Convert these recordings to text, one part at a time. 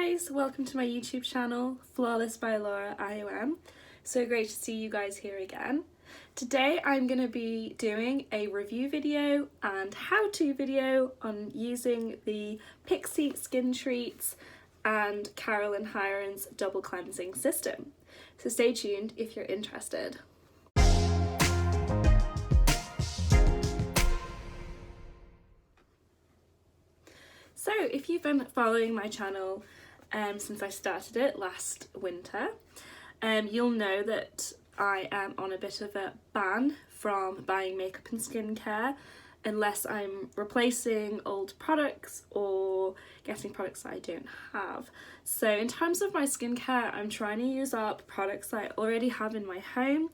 guys, welcome to my YouTube channel, Flawless by LAURAIOM. So great to see you guys here again. Today I'm going to be doing a review video and how-to video on using the Pixi Skin Treats and Caroline Hirons Double Cleansing System. So stay tuned if you're interested. So if you've been following my channel since I started it last winter, you'll know that I am on a bit of a ban from buying makeup and skincare unless I'm replacing old products or getting products that I don't have. So in terms of my skincare, I'm trying to use up products that I already have in my home.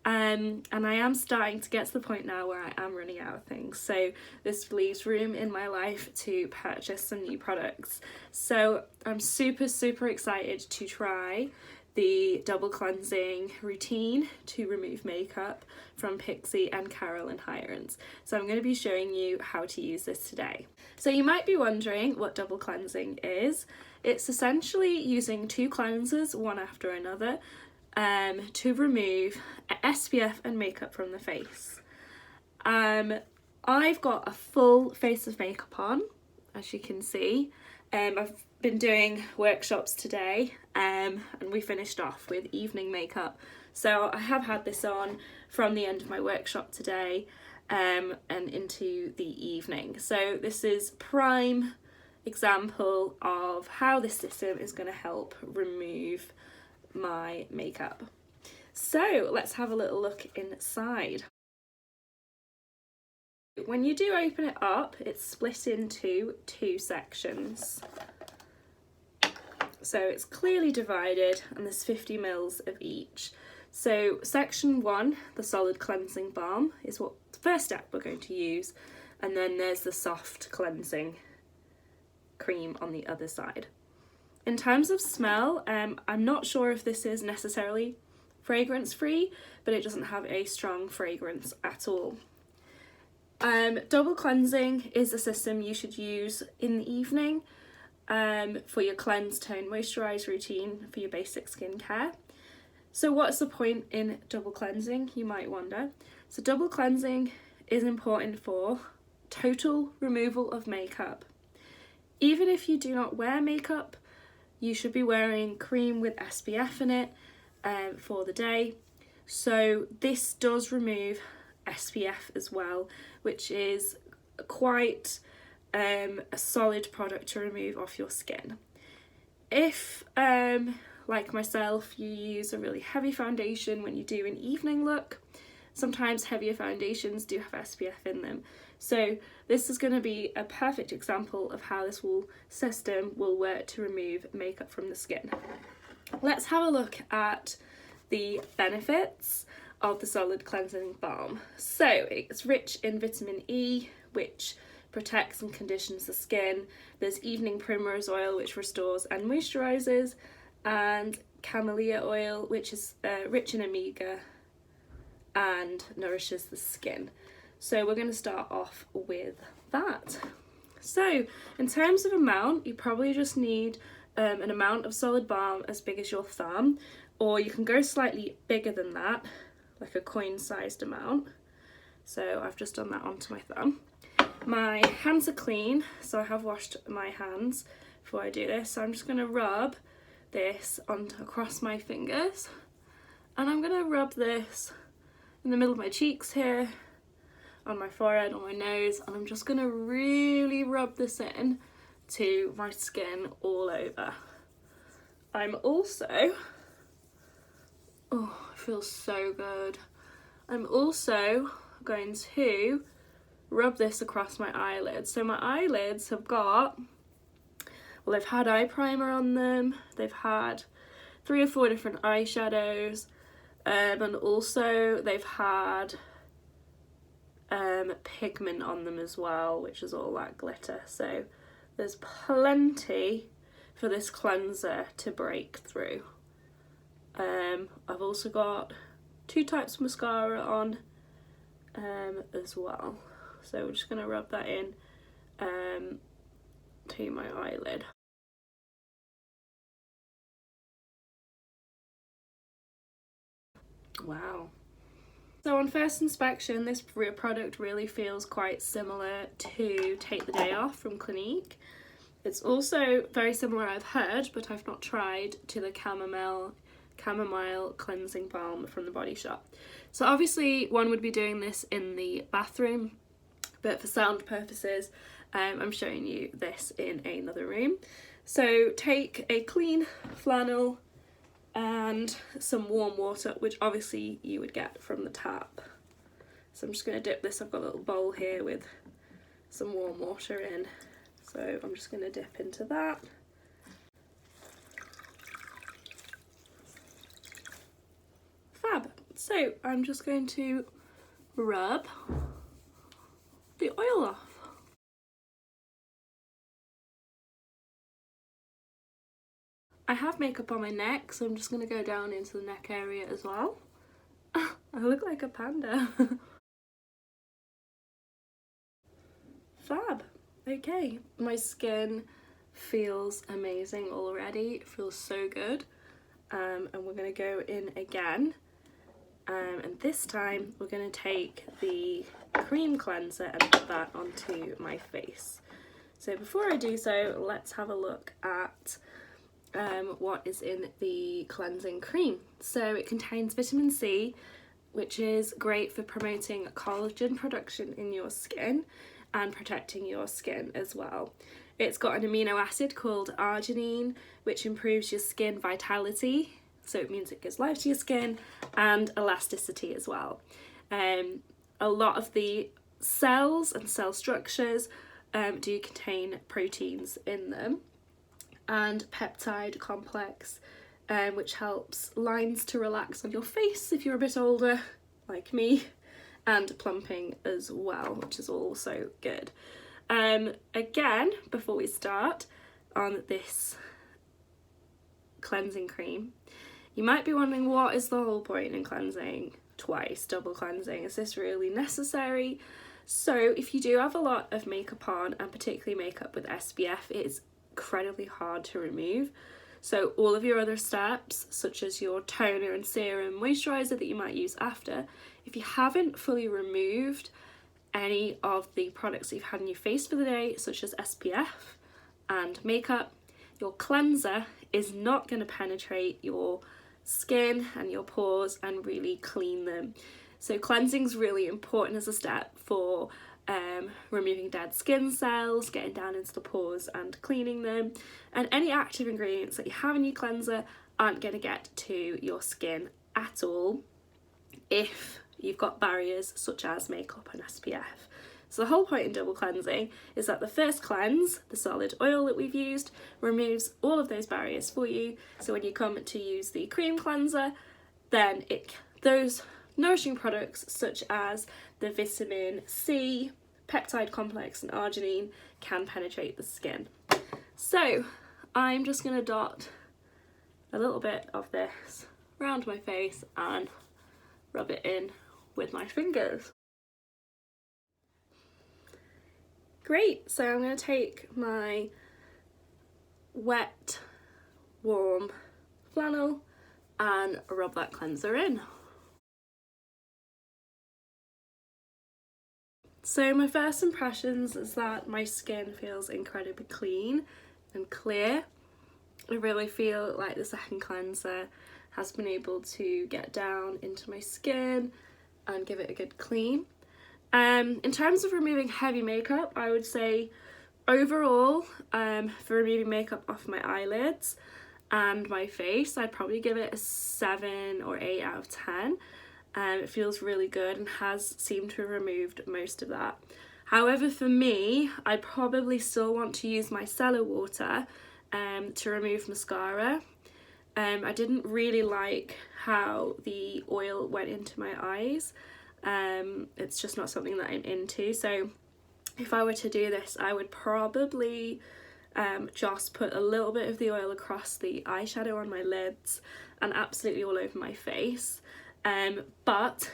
And I am starting to get to the point now where I am running out of things, so this leaves room in my life to purchase some new products. So I'm super excited to try the double cleansing routine to remove makeup from Pixi and Caroline Hirons. So I'm going to be showing you how to use this today. So you might be wondering what double cleansing is. It's essentially using two cleansers, one after another, to remove SPF and makeup from the face. I've got a full face of makeup on, as you can see. I've been doing workshops today and we finished off with evening makeup. So I have had this on from the end of my workshop today and into the evening. So this is prime example of how this system is going to help remove my makeup. So let's have a little look inside. When you do open it up, it's split into two sections. So it's clearly divided and there's 50 mils of each. So section 1, the solid cleansing balm, is what the first step we're going to use, and then there's the soft cleansing cream on the other side. In terms of smell, I'm not sure if this is necessarily fragrance free, but it doesn't have a strong fragrance at all. Double cleansing is a system you should use in the evening for your cleanse, tone, moisturise routine for your basic skincare. So what's the point in double cleansing, you might wonder? So double cleansing is important for total removal of makeup. Even if you do not wear makeup, you should be wearing cream with SPF in it for the day. So this does remove SPF as well, which is quite a solid product to remove off your skin. If, like myself, you use a really heavy foundation when you do an evening look, sometimes heavier foundations do have SPF in them. So this is going to be a perfect example of how this system will work to remove makeup from the skin. Let's have a look at the benefits of the solid cleansing balm. So it's rich in vitamin E, which protects and conditions the skin. There's evening primrose oil, which restores and moisturizes, and camellia oil, which is rich in omega and nourishes the skin. So we're going to start off with that. So in terms of amount, you probably just need an amount of solid balm as big as your thumb, or you can go slightly bigger than that, like a coin-sized amount. So I've just done that onto my thumb. My hands are clean, so I have washed my hands before I do this. So I'm just going to rub this across my fingers, and I'm going to rub this in the middle of my cheeks here, on my forehead, on my nose, and I'm just going to really rub this in to my skin all over. I'm also, oh, it feels so good. I'm also going to rub this across my eyelids. So my eyelids have got, well, they've had eye primer on them, they've had 3 or 4 different eyeshadows, and also they've had pigment on them as well, which is all that glitter. So there's plenty for this cleanser to break through. I've also got 2 types of mascara on as well. So we're just going to rub that in to my eyelid. Wow. So on first inspection, this product really feels quite similar to Take the Day Off from Clinique. It's also very similar, I've heard, but I've not tried, to the chamomile cleansing balm from the Body Shop. So obviously one would be doing this in the bathroom, but for sound purposes, I'm showing you this in another room. So take a clean flannel and some warm water, which obviously you would get from the tap. So I'm just going to dip this. I've got a little bowl here with some warm water in. So I'm just going to dip into that. Fab. So I'm just going to rub the oil off. I have makeup on my neck, so I'm just going to go down into the neck area as well. I look like a panda. Fab. Okay, my skin feels amazing already. It feels so good. And we're going to go in again. And this time we're going to take the cream cleanser and put that onto my face. So before I do so, let's have a look at what is in the cleansing cream. So it contains vitamin C, which is great for promoting collagen production in your skin and protecting your skin as well. It's got an amino acid called arginine, which improves your skin vitality, so it means it gives life to your skin, and elasticity as well. A lot of the cells and cell structures do contain proteins in them, and peptide complex, which helps lines to relax on your face if you're a bit older, like me, and plumping as well, which is also good. Again, before we start on this cleansing cream, you might be wondering, what is the whole point in cleansing twice, double cleansing? Is this really necessary? So if you do have a lot of makeup on, and particularly makeup with SPF, it is incredibly hard to remove. So all of your other steps, such as your toner and serum, moisturizer that you might use after, if you haven't fully removed any of the products that you've had on your face for the day, such as SPF and makeup, your cleanser is not going to penetrate your skin and your pores and really clean them. So cleansing is really important as a step for removing dead skin cells, getting down into the pores and cleaning them, and any active ingredients that you have in your cleanser aren't going to get to your skin at all if you've got barriers such as makeup and SPF. So the whole point in double cleansing is that the first cleanse, the solid oil that we've used, removes all of those barriers for you, so when you come to use the cream cleanser, then those nourishing products such as the vitamin C, peptide complex and arginine can penetrate the skin. So I'm just going to dot a little bit of this around my face and rub it in with my fingers. Great, so I'm going to take my wet, warm flannel and rub that cleanser in. So my first impressions is that my skin feels incredibly clean and clear. I really feel like the second cleanser has been able to get down into my skin and give it a good clean. In terms of removing heavy makeup, I would say overall, for removing makeup off my eyelids and my face, I'd probably give it a 7 or 8 out of 10. It feels really good and has seemed to have removed most of that. However, for me, I probably still want to use micellar water to remove mascara. I didn't really like how the oil went into my eyes. It's just not something that I'm into. So if I were to do this, I would probably just put a little bit of the oil across the eyeshadow on my lids and absolutely all over my face. But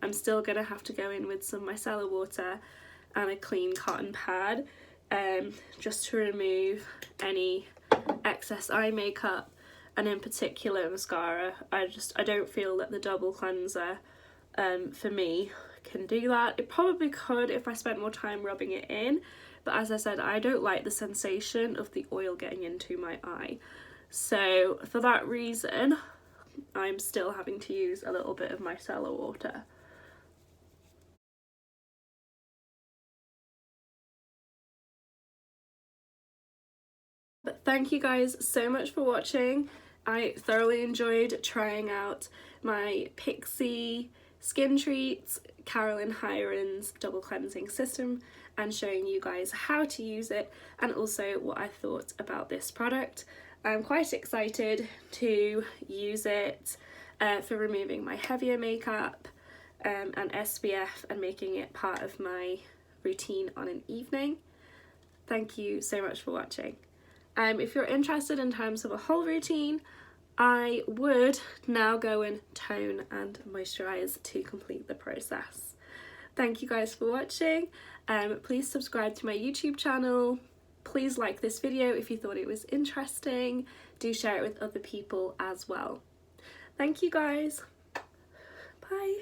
I'm still going to have to go in with some micellar water and a clean cotton pad just to remove any excess eye makeup and in particular mascara. I don't feel that the double cleanser for me can do that. It probably could if I spent more time rubbing it in, but as I said, I don't like the sensation of the oil getting into my eye. So for that reason, I'm still having to use a little bit of micellar water. But thank you guys so much for watching. I thoroughly enjoyed trying out my Pixi Skin Treats Caroline Hirons Double Cleansing System and showing you guys how to use it and also what I thought about this product. I'm quite excited to use it for removing my heavier makeup and SPF and making it part of my routine on an evening. Thank you so much for watching. If you're interested in terms of a whole routine, I would now go and tone and moisturise to complete the process. Thank you guys for watching. Please subscribe to my YouTube channel. Please like this video if you thought it was interesting. Do share it with other people as well. Thank you guys. Bye.